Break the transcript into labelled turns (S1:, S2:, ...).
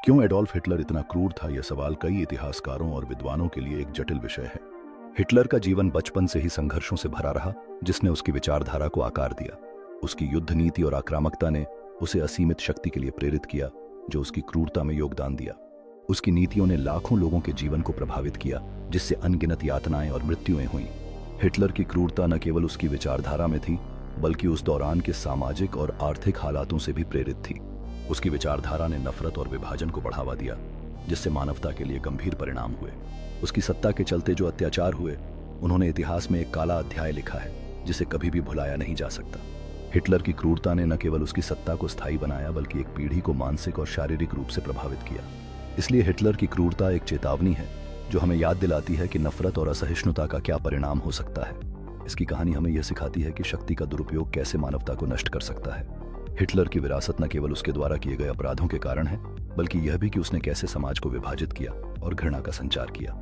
S1: क्यों Adolf Hitler इतना क्रूर था, यह सवाल कई इतिहासकारों और विद्वानों के लिए एक जटिल विषय है। हिटलर का जीवन बचपन से ही संघर्षों से भरा रहा, जिसने उसकी विचारधारा को आकार दिया। उसकी युद्ध नीति और आक्रामकता ने उसे असीमित शक्ति के लिए प्रेरित किया, जो उसकी क्रूरता में योगदान दिया। उसकी नीतियों ने लाखों लोगों के जीवन को प्रभावित किया, जिससे अनगिनत यातनाएं और मृत्युएं हुईं। हिटलर की क्रूरता न केवल उसकी विचारधारा में थी, बल्कि उस दौरान के सामाजिक और आर्थिक हालातों से भी प्रेरित थी। उसकी विचारधारा ने नफरत और विभाजन को बढ़ावा दिया, जिससे मानवता के लिए गंभीर परिणाम हुए। उसकी सत्ता के चलते जो अत्याचार हुए, उन्होंने इतिहास में एक काला अध्याय लिखा है, जिसे कभी भी भुलाया नहीं जा सकता। हिटलर की क्रूरता ने न केवल उसकी सत्ता को स्थायी बनाया, बल्कि एक पीढ़ी को मानसिक और शारीरिक रूप से प्रभावित किया। इसलिए हिटलर की क्रूरता एक चेतावनी है, जो हमें याद दिलाती है कि नफरत और असहिष्णुता का क्या परिणाम हो सकता है। इसकी कहानी हमें यह सिखाती है कि शक्ति का दुरुपयोग कैसे मानवता को नष्ट कर सकता है। हिटलर की विरासत न केवल उसके द्वारा किए गए अपराधों के कारण है, बल्कि यह भी कि उसने कैसे समाज को विभाजित किया और घृणा का संचार किया।